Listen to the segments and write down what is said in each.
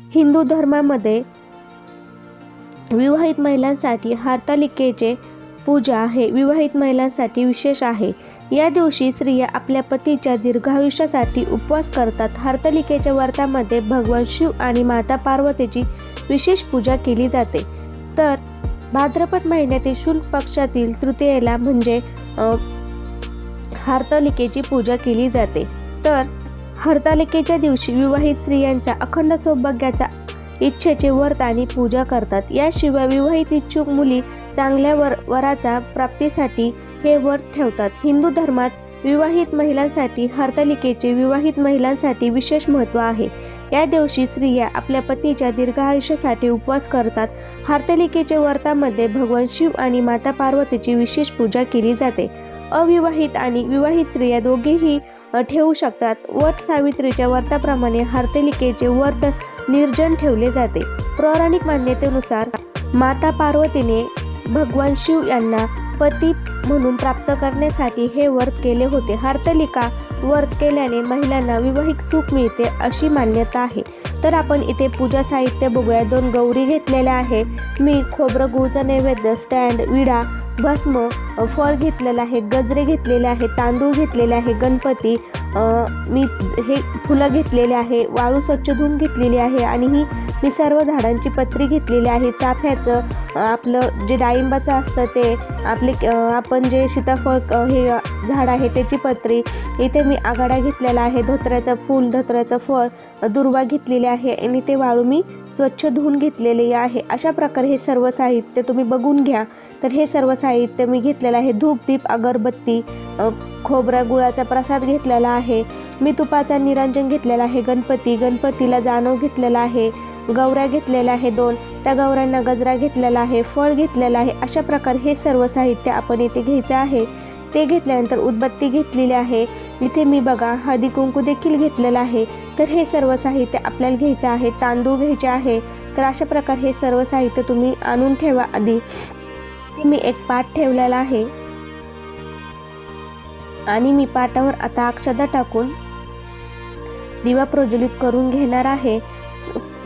हिंदू धर्मामध्ये विवाहित महिलांसाठी हरतालिकेचे पूजा आहे विवाहित महिलांसाठी विशेष आहे। या दिवशी स्त्रिया आपल्या पतीच्या दीर्घायुष्यासाठी उपवास करतात। हरतालिकेच्या व्रतामध्ये भगवान शिव आणि माता पार्वतीची विशेष पूजा केली जाते। तर भाद्रपद महिन्यातील शुक्ल पक्षातील तृतीयेला म्हणजे हरतालिकेची पूजा केली जाते। तर हरतालिकेच्या दिवशी विवाहित स्त्रियांचा अखंड सौभाग्याच्या इच्छेचे व्रत आणि पूजा करतात। याशिवाय विवाहित इच्छुक मुली चांगल्या वराचा प्राप्तीसाठी हे व्रत ठेवतात। हिंदू धर्मात विवाहित महिलांसाठी हरतालिकेचे विवाहित महिलांसाठी विशेष महत्त्व आहे। या दिवशी स्त्रिया आपल्या पतीच्या दीर्घायुष्यासाठी उपवास करतात। हरतालिकेच्या व्रतामध्ये भगवान शिव आणि माता पार्वतीची विशेष पूजा केली जाते। अविवाहित आणि विवाहित स्त्रिया दोघेही ठेवू शकतात। वट सावित्रीच्या व्रताप्रमाणे हरतालिकेचे व्रत निर्जन ठेवले जाते। पौराणिक मान्यतेनुसार माता पार्वतीने भगवान शिव यांना पती म्हणून प्राप्त करण्यासाठी हे व्रत केले होते। हरतालिका व्रत केल्याने महिलांना वैवाहिक सुख मिळते अशी मान्यता आहे। तर आपण इथे पूजा साहित्य बघूया। 2 गौरी घेतलेल्या आहे। मी खोबरं गुळचा नैवेद्य, स्टँड, विडा, भस्म, फळ घेतलेलं आहे, गजरे घेतलेले आहे, तांदूळ घेतलेले आहे, गणपती, मी हे फुलं घेतलेले आहे, वाळू स्वच्छ धुवून घेतलेली आहे आणि मी सर्व झाडांची पत्री घेतलेली आहे। चाफ्याचं आपलं जे डाळिंबाचं असतं ते आपण जे सीताफळ हे झाड आहे त्याची पत्री, इथे मी आघाडा घेतलेला आहे, धोत्र्याचं फूल, धोत्र्याचं फळ, दुर्वा घेतलेली आहे आणि ते वाळू मी स्वच्छ धुवून घेतलेले आहे। अशा प्रकारे हे सर्व साहित्य तुम्ही बघून घ्या। तर हे सर्व साहित्य मी घेतलेलं आहे। धूप, दीप, अगरबत्ती, खोबरा गुळाचा प्रसाद घेतलेला आहे। मी तुपाचा निरांजन घेतलेला आहे। गणपतीला जानव घेतलेला आहे। गौऱ्या घेतलेल्या आहे 2, त्या गौऱ्यांना गजरा घेतलेला आहे, फळ घेतलेला आहे। अशा प्रकारे हे सर्व साहित्य आपण इथे घ्यायचं आहे। ते घेतल्यानंतर उदबत्ती घेतलेली आहे। इथे मी बघा हळदी कुंकू देखील घेतलेला आहे। तर हे सर्व साहित्य आपल्याला घ्यायचं आहे। तांदूळ घ्यायचे आहे। तर अशा प्रकारे हे सर्व साहित्य तुम्ही आणून ठेवा। आधी मी एक पाट ठेवलेला आहे आणि मी पाटावर आता अक्षता टाकून दिवा प्रज्वलित करून घेणार आहे।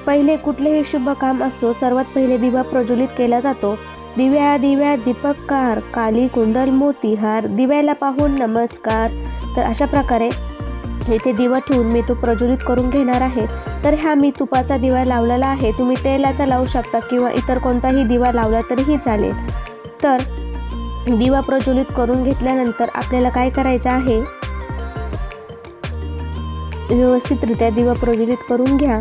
पहिले कुठलेही शुभ काम असो सर्वात पहिले दिवा प्रज्वलित केला जातो। दिव्या दिव्या दीपककार, काली कुंडल मोतीहार, दिव्याला पाहून नमस्कार। तर अशा प्रकारे इथे दिवा ठेवून मी तो प्रज्वलित करून घेणार आहे। तर हा मी तुपाचा दिवा लावलेला आहे। तुम्ही तेलाचा लावू शकता किंवा इतर कोणताही दिवा लावला तरीही चालेल। तर दिवा प्रज्वलित करून घेतल्यानंतर आपल्याला काय करायचं आहे, व्यवस्थितरित्या दिवा प्रज्वलित करून घ्या।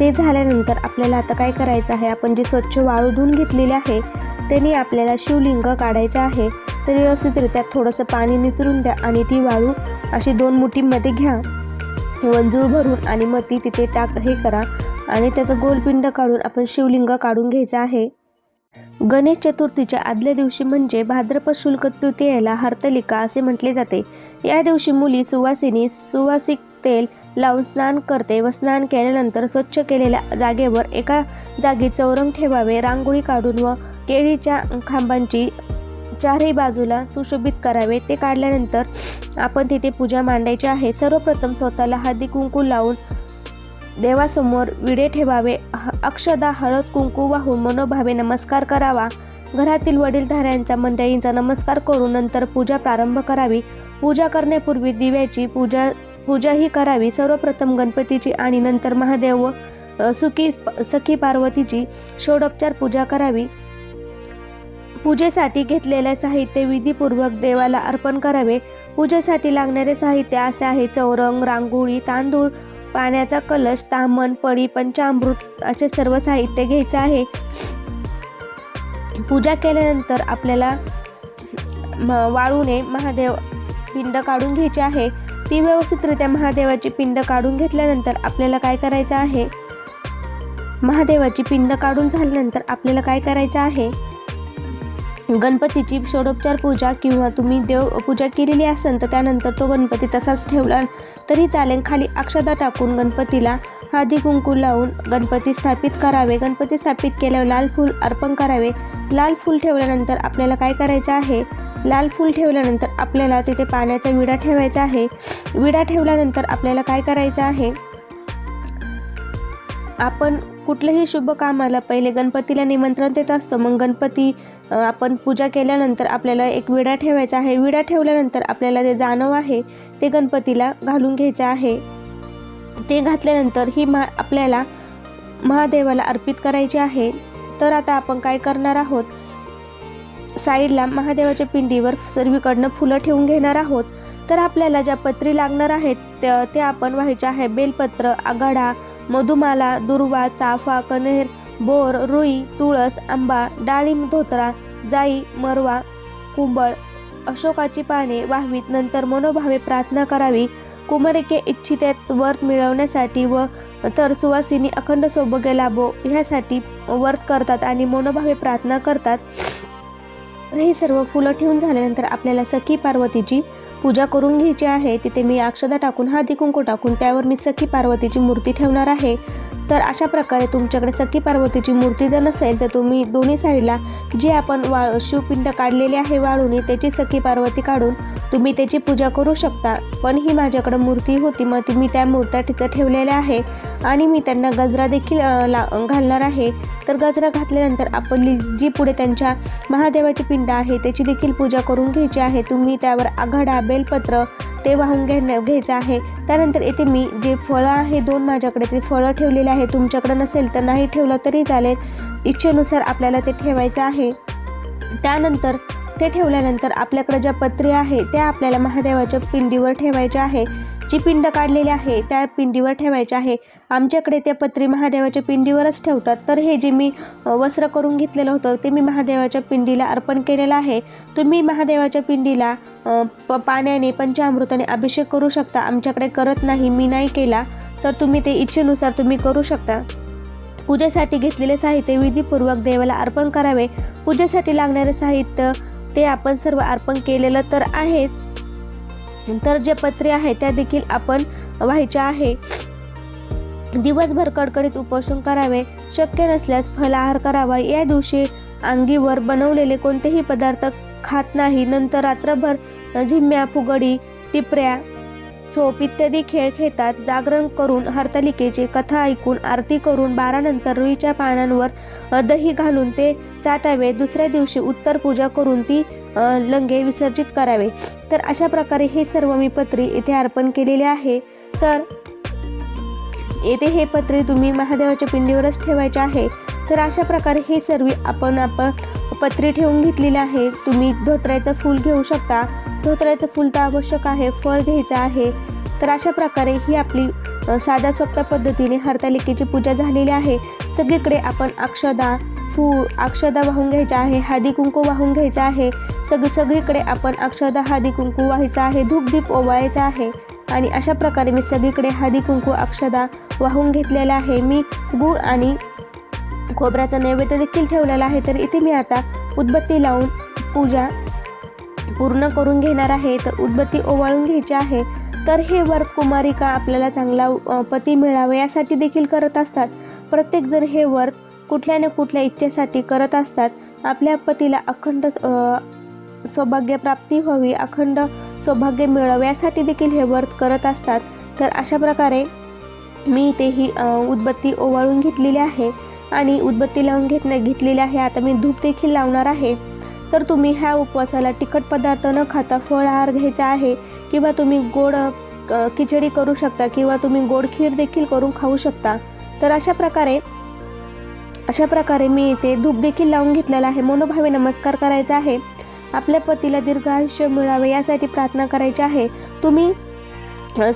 ते झाल्यानंतर आपल्याला आता काय करायचं आहे, आपण जी स्वच्छ वाळू धुवून घेतलेली आहे त्याने आपल्याला शिवलिंग काढायचं आहे। तर व्यवस्थितरित्या थोडंसं पाणी निचरून द्या आणि ती वाळू अशी 2 मुठीमध्ये घ्या, वंजूळ भरून, आणि मग ती तिथे हे करा आणि त्याचं गोलपिंड काढून आपण शिवलिंग काढून घ्यायचं आहे। गणेश चतुर्थीच्या आदल्या दिवशी म्हणजे भाद्रपद शुक्ल तृतीयेला हरतालिका असे म्हटले जाते। या दिवशी मुली सुवासिक तेल लावून स्नान करते व स्नान केल्यानंतर स्वच्छ केलेल्या जागेवर एका जागी चौरंग ठेवावे, रांगोळी काढून व केळीच्या खांबांची चारही बाजूला सुशोभित करावे। ते काढल्यानंतर आपण तिथे पूजा मांडायची आहे। सर्वप्रथम स्वतःला हळदी कुंकू लावून देवासमोर विडे ठेवावे, अक्षदा हळद कुंकू वाहून मनोभावे नमस्कार करावा। घरातील वडीलधाऱ्यांचा मंडळींचा नमस्कार करून नंतर पूजा प्रारंभ करावी। पूजा करण्यापूर्वी दिव्याची पूजाही करावी। सर्वप्रथम गणपतीची आणि नंतर महादेव व सखी पार्वतीची षोडोपचार पूजा करावी। पूजेसाठी घेतलेले साहित्य विधीपूर्वक देवाला अर्पण करावे। पूजेसाठी लागणारे साहित्य असे आहे: चौरंग, रांगोळी, तांदूळ, पाण्याचा कलश, ताम्हण, पळी, पंचामृत असे सर्व साहित्य घ्यायचे आहे। पूजा केल्यानंतर आपल्याला वाळूने महादेव पिंड काढून घ्यायची आहे। ती व्यवस्थितरित्या महादेवाची पिंड काढून घेतल्यानंतर आपल्याला काय करायचं आहे, महादेवाची पिंड काढून झाल्यानंतर आपल्याला काय करायचं आहे, गणपतीची षोडोपचार पूजा किंवा तुम्ही देव पूजा केलेली असेल तर त्यानंतर तो गणपती तसाच ठेवला तरी चालेल। खाली अक्षता टाकून गणपतीला हळदी कुंकू लावून गणपती स्थापित करावे। गणपती स्थापित केल्यावर लाल फूल अर्पण करावे। लाल फूल ठेवल्यानंतर आपल्याला काय करायचं आहे, लाल फूल ठेवल्यानंतर आपल्याला तिथे पाण्याचा विडा ठेवायचा आहे. विडा ठेवल्यानंतर आपल्याला काय करायचं आहे, आपण कुठलंही शुभ कामाला पहिले गणपतीला निमंत्रण देत असतो. मग गणपती आपण पूजा केल्यानंतर आपल्याला एक विडा ठेवायचा आहे. विडा ठेवल्यानंतर आपल्याला जे जानव आहे ते गणपतीला घालून घ्यायचं आहे. ते घातल्यानंतर ही माळ आपल्याला महादेवाला अर्पित करायची आहे. तर आता आपण काय करणार आहोत, साईडला महादेवाच्या पिंडीवर सर्वीकडनं फुलं ठेवून घेणार आहोत. तर आपल्याला ज्या पत्री लागणार आहेत ते आपण व्हायच्या आहे. बेलपत्र, आघाडा, मधुमाला, दुर्वा, चाफा, कण्हेर, बोर, रुई, तुळस, आंबा, डाळिंब, धोतरा, जाई, मरवा, कुंबळ, अशोकाची पाने वाहवीत. नंतर मनोभावे प्रार्थना करावी. कुमारिके इच्छित व्रत मिळवण्यासाठी व तर सुवासिनी अखंड सौभाग्य लाभो ह्यासाठी व्रत करतात आणि मनोभावे प्रार्थना करतात. हे सर्व फुलं ठेवून झाल्यानंतर आपल्याला सखी पार्वतीची पूजा करून घ्यायची आहे. तिथे मी अक्षता टाकून, हळदी कुंकू टाकून त्यावर मी सखी पार्वतीची मूर्ती ठेवणार आहे. तर अशा प्रकारे तुमच्याकडे सखी पार्वतीची मूर्ती जर नसेल तर तुम्ही दोन्ही साईडला जे आपण शिवपिंड काढलेले आहे वाळूने, त्याची सखी पार्वती काढून तुम्ही त्याची पूजा करू शकता. पण ही माझ्याकडे मूर्ती होती, मग मी त्या मूर्त्या तिथं ठेवलेल्या आहे आणि मी त्यांना गजरा देखील घालणार आहे. तर गजरा घातल्यानंतर आपली जी पुढे त्यांच्या महादेवाची पिंड आहे त्याची देखील पूजा करून घ्यायची आहे. तुम्ही त्यावर आघाडा, बेलपत्र ते वाहून घ्यायचं आहे. त्यानंतर येथे मी जे फळं आहे 2 माझ्याकडे ते फळं ठेवलेले आहे. तुमच्याकडे नसेल तर नाही ठेवलं तरी चालेल, इच्छेनुसार आपल्याला ते ठेवायचं आहे. त्यानंतर ते ठेवल्यानंतर आपल्याकडे ज्या पत्री आहे त्या आपल्याला महादेवाच्या पिंडीवर ठेवायच्या आहे. जी पिंड काढलेली आहे त्या पिंडीवर ठेवायच्या आहे. आमच्याकडे त्या पत्री महादेवाच्या पिंडीवरच ठेवतात. तर हे जे मी वस्त्र करून घेतलेलं होतं ते मी महादेवाच्या पिंडीला अर्पण केलेलं आहे. तुम्ही महादेवाच्या पिंडीला पाण्याने, पंचामृताने अभिषेक करू शकता. आमच्याकडे करत नाही, मी नाही केला, तर तुम्ही ते इच्छेनुसार तुम्ही करू शकता. पूजेसाठी घेतलेले साहित्य विधीपूर्वक देवाला अर्पण करावे. पूजेसाठी लागणारे साहित्य ते आपण सर्व अर्पण केलेलं तर आहेच. तर जे पत्रे आहे त्या देखील आपण व्हायच्या आहे. दिवसभर कडकडीत उपोषण करावे. शक्य नसल्यास फलाहार करावा. या दिवशी अंगीवर बनवलेले कोणतेही पदार्थ खात नाही. नंतर रात्रभर झिम्म्या, फुगडी, टिपऱ्या, चोप इत्यादी खेळ खेळतात. जागरण करून, हरतालिकेची कथा ऐकून, आरती करून 12 नंतर रुईच्या पानांवर दही घालून ते चाटावे. दुसऱ्या दिवशी उत्तर पूजा करून ती लंगे विसर्जित करावे. तर अशा प्रकारे हे सर्व मी पत्री इथे अर्पण केलेले आहे. तर येथे हे पत्रे तुम्ही महादेवाच्या पिंडीवरच ठेवायचे आहे. तर अशा प्रकारे हे सर्व आपण पत्रे ठेवून घेतलेले आहे. तुम्ही धोत्र्याचं फूल घेऊ शकता. धोत्र्याचं फूल तर आवश्यक आहे, फळ घ्यायचं आहे. तर अशा प्रकारे ही आपली साध्या सोप्या पद्धतीने हरतालिकेची पूजा झालेली आहे. सगळीकडे आपण अक्षदा वाहून घ्यायच्या आहे, हळदी कुंकू वाहून घ्यायचं आहे. सगळीकडे आपण अक्षदा, हळदी कुंकू व्हायचं आहे, धूपदीप ओवाळायचा आहे. आणि अशा प्रकारे मी सगळीकडे हळदी कुंकू, अक्षदा वाहून घेतलेला आहे. मी गूळ आणि खोबऱ्याचा नैवेद्य देखील ठेवलेला आहे. तर इथे मी आता उदबत्ती लावून पूजा पूर्ण करून घेणार आहे. तर उदबत्ती ओवाळून घ्यायची आहे. तर हे व्रत कुमारिका आपल्याला चांगला पती मिळावा यासाठी देखील करत असतात. प्रत्येकजण हे व्रत कुठल्या ना कुठल्या इच्छेसाठी करत असतात. आपल्या पतीला अखंड सौभाग्य प्राप्ती व्हावी, अखंड सौभाग्य मिळावे यासाठी देखील हे व्रत करत असतात. तर अशा प्रकारे मी इथे ही उदबत्ती ओवाळून घेतलेली आहे आणि उदबत्ती लावून घेतलेली आहे. आता मी धूप देखील लावणार आहे. तर तुम्ही ह्या उपवासाला तिखट पदार्थ न खाता फळाहार घ्यायचा आहे किंवा तुम्ही गोड खिचडी करू शकता किंवा तुम्ही गोड खीर देखील करून खाऊ शकता. तर अशा प्रकारे मी इथे धूप देखील लावून घेतलेला आहे. मनोभावे नमस्कार करायचा आहे. आपल्या पतीला दीर्घ आयुष्य मिळावे यासाठी प्रार्थना करायची आहे. तुम्ही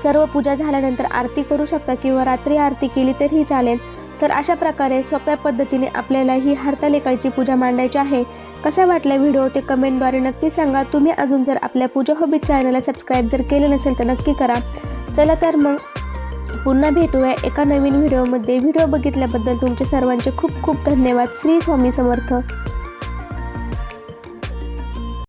सर्व पूजा झाल्यानंतर आरती करू शकता किंवा रात्री आरती केली तरीही चालेल. तर अशा प्रकारे सोप्या पद्धतीने आपल्याला ही हरतालिकेची पूजा मांडायची आहे. कसा वाटला व्हिडिओ ते कमेंटद्वारे नक्की सांगा. तुम्ही अजून जर आपल्या पूजा हॉबी चॅनलला सबस्क्राईब जर केले नसेल तर नक्की करा. चला तर मग पुन्हा भेटूया एका नवीन व्हिडिओमध्ये. व्हिडिओ बघितल्याबद्दल तुमचे सर्वांचे खूप खूप धन्यवाद. श्री स्वामी समर्थ.